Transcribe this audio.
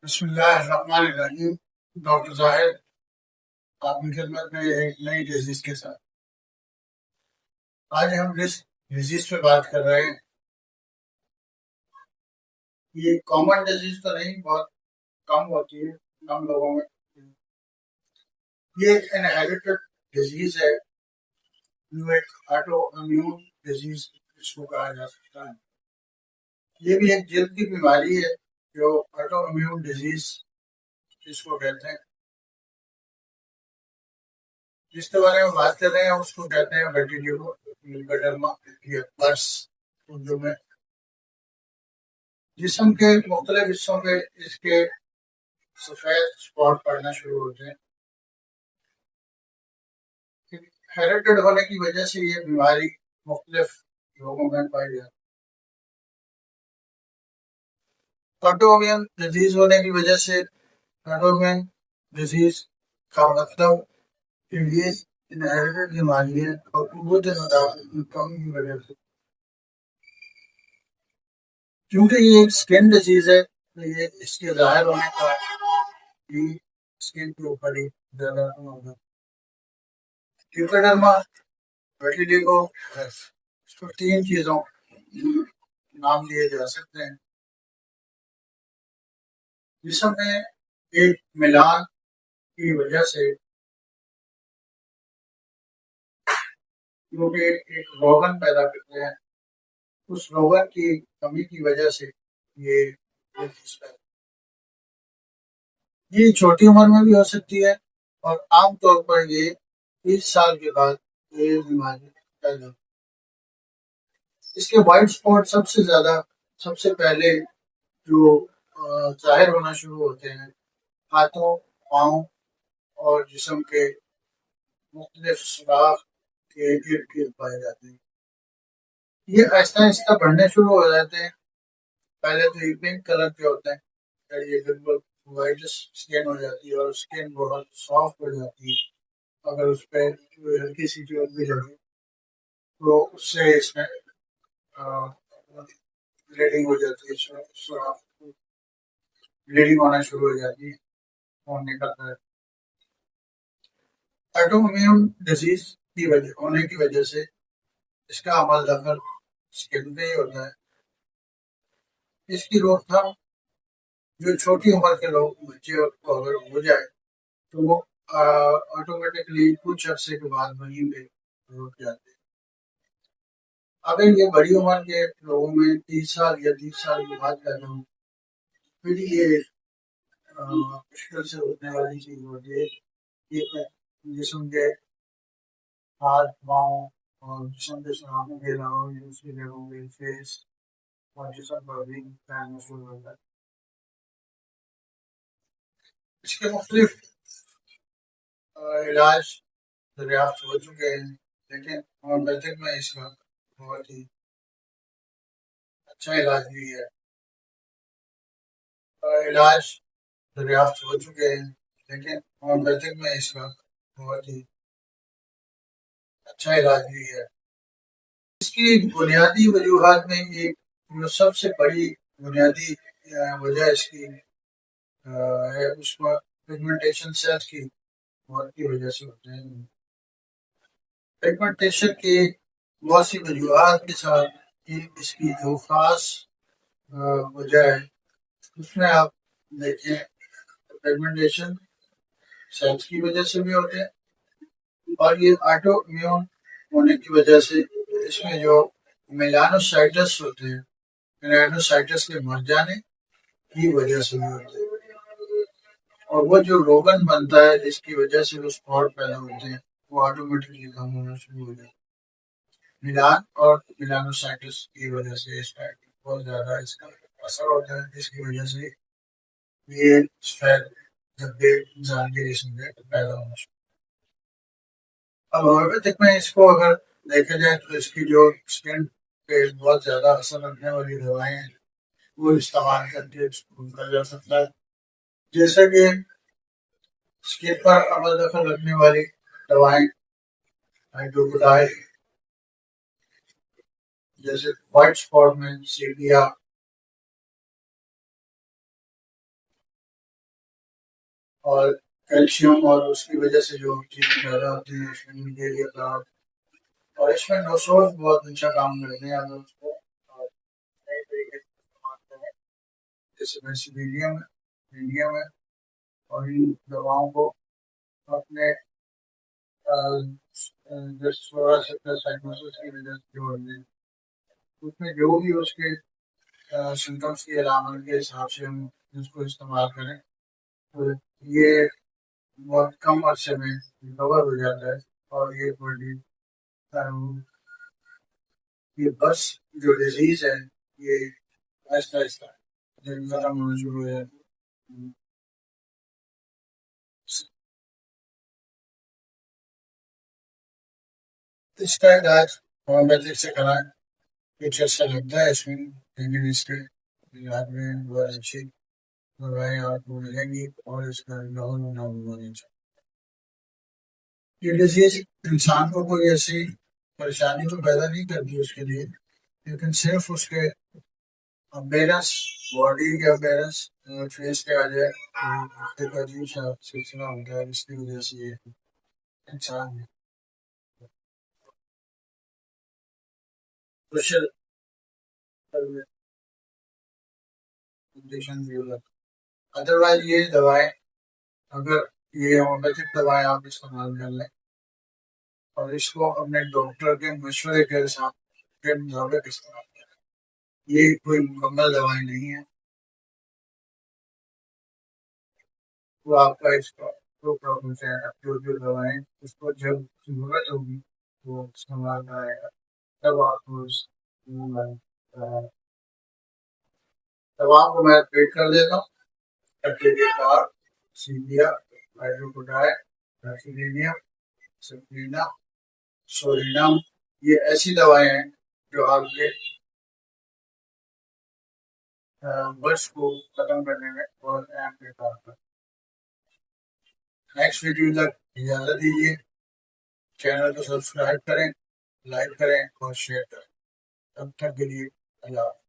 बिस्मिल्लाहिर्रहमानिर्रहीम। डॉक्टर ज़ाहिर आपकी खिदमत में एक नई डिजीज के साथ। आज हम जिस डिजीज पे बात कर रहे हैं, ये कॉमन डिजीज तो नहीं, बहुत कम होती है, कम लोगों में। ये एक इनहेरिटेड डिजीज है, जो एक ऑटो इम्यून डिजीज इसको कहा जा सकता है। ये भी एक जल्द की बीमारी है, जो ऑटो इम्यून डिजीज जिसको कहते हैं। जिसके बारे में बात कर रहे हैं उसको कहते हैं वर्टिलिगो लिम्फोडेर्मा या बर्स। उर्दू में जिस्म के मुख्तलिफ हिस्सों पे इसके सफेद स्पॉट पड़ना शुरू होते हैं। हेरिटेड होने की वजह से ये बीमारी मुख्तलिफ लोगों में पाई जाती है। ऑटोइम्यून डिजीज होने की वजह से ऑटोइम्यून डिजीज का मतलब ये इनहेरिटेड बीमारी है और कुव्वत मुदाफ़त की कमी की वजह से। क्योंकि ये एक स्किन डिजीज है, तो ये इसके जाहिर होने का भी स्किन के ऊपर ही ज्यादा होगा। ट्यूकोडर्मा, वर्टिलिगो, इसको तीन चीजों नाम लिए जा सकते हैं। जिसम में एक मिलान की वजह से, क्योंकि एक रोगन पैदा करते हैं, उस रोगन की कमी की वजह से ये डिजीज पैदा। ये छोटी उम्र में भी हो सकती है और आमतौर पर ये 30 साल के बाद ये बीमारी पैदा होती है। इसके वाइट स्पॉट सबसे पहले जो जाहिर होना शुरू होते हैं हाथों, पाँव और जिस्म के मुख्तलिफ सुराख के इर्द गिर्द पाए जाते हैं। ये आहिस्ता आहिस्ता बढ़ने शुरू हो जाते हैं। पहले तो ये पिंक कलर के होते हैं, फिर ये बिल्कुल वाइट स्किन हो जाती है और स्किन बहुत सॉफ्ट हो जाती है। अगर उस पर हल्की सी चोट भी लगे तो उससे इसमें ब्लीडिंग हो जाती है, ब्लीडिंग होना शुरू हो जाती है, खून निकलता है। ऑटोइम्यून डिजीज की वजह होने की वजह से इसका अमल दखल स्किन पे ही होता है। इसकी रोकथाम जो छोटी उम्र के लोग, बच्चे को अगर हो जाए तो वो ऑटोमेटिकली कुछ अरसे के बाद वहीं पे रुक जाते हैं। अगर ये बड़ी उम्र के लोगों में 30 साल या 30 साल के बाद पैदा हो, फिर ये मुश्किल से होने वाली चीज होती है। ये जिसम के हाथ, पाँव और जिसम के सुराखों के अलावा दूसरी जगहों पे फेस और जिसम पर भी फैलना शुरू होता है। इसके मुख्तलिफ इलाज दरियाफ्त हो चुके हैं, लेकिन होम्योपैथिक में इसका बहुत ही अच्छा इलाज भी है। इलाज दरियाफ्त हो चुके हैं, लेकिन होम्योपैथिक में इसका बहुत ही अच्छा इलाज भी है। इसकी बुनियादी वजूहात में एक जो सबसे बड़ी बुनियादी वजह इसकी है, उसको पिगमेंटेशन सेल्स की मौत की वजह से होते हैं। पिगमेंटेशन की बहुत सी वजूहात के साथ इसकी जो खास वजह है, उसमें आप देखें पिगमेंटेशन सेल्स की वजह से भी होते हैं और ये ऑटो इम्यून होने की वजह से इसमें जो मेलानोसाइटस होते हैं, मेलानोसाइटस के मर जाने की वजह से भी होते हैं। और वो जो रोगन बनता है जिसकी वजह से वो स्पॉट पैदा होते हैं, वो ऑटोमेटिकली कम होना शुरू हो जाता है। मिलान और मेलानोसाइटस की वजह से इस टाइप बहुत ज्यादा इसका असर होता है, जिसकी वजह से ये सफेद धब्बे इंसान के जिस्म में पैदा होना शुरू। अब होम्योपैथिक में इसको अगर देखा जाए तो इसकी जो स्किन पे बहुत ज्यादा असर रखने वाली दवाएं हैं, वो इस्तेमाल करके इसको रोका जा सकता है। जैसे कि स्किन पर अमल दखल रखने वाली दवाएं हाइड्रोक्लोराइड, जैसे व्हाइट स्पॉट में सेपिया, और कैल्शियम और उसकी वजह से जो चीज़ें पैदा होती हैं इसमें के लिए प्लांट, और इसमें डोसोज बहुत अच्छा काम करते हैं अगर उसको सही तरीके से इस्तेमाल करें, जैसे बेसिलियम मीडियम है, और इन दवाओं को अपने जो सोलर सेक्टर साइकोसिस की वजह से जोड़ दें, उसमें जो भी उसके सिम्टम्स की अलामत के हिसाब से हम इसको इस्तेमाल करें तो ये बहुत कम अरसे में रिकवर हो जाता है। और ये बॉडी ये बस जो डिजीज है ये आहिस्ता आहिस्ता खत्म होना शुरू हो जाता है। इसका इलाज होम्योपैथिक से कराएं, कुछ अच्छा लगता है इसमें, लेकिन इसके इलाज में बहुत अच्छी दवाएं आपको मिलेंगी और इसका इलाज होना होना चाहिए। ये डिजीज इंसान को कोई ऐसी परेशानी तो पैदा नहीं करती उसके लिए, लेकिन सिर्फ उसके अपेयरेंस, बॉडी के अपेयरेंस, फेस पे आ जाए तो एक अजीब सा सिलसिला होता है, इसकी वजह से ये इंसान प्रेशर कंडीशन भी होता है। अदरवाइज ये दवाएं, अगर ये होम्योपैथिक दवाएं आप इस्तेमाल कर लें और इसको अपने डॉक्टर के मशवरे के साथ के मुताबिक इस्तेमाल करें, ये कोई मुकम्मल दवाई नहीं है। तो आपका इसका जो प्रॉब्लम है, जो जो दवाएं उसको जब जरूरत होगी वो इस्तेमाल कराएगा, तब आपको दवा को मैं पेट कर देता हूँ। एप्लीकेटार, सीलिया, हाइड्रोकोडाई, बैक्टीरिया, सल्फीना, सोलिनम, ये ऐसी दवाएं हैं जो आपके बर्ड्स को खत्म करने में बहुत अहम किरदार करते हैं। नेक्स्ट वीडियो तक इजाजत दीजिए, चैनल को सब्सक्राइब करें, लाइक करें और शेयर करें। तब तक के लिए अल्लाह।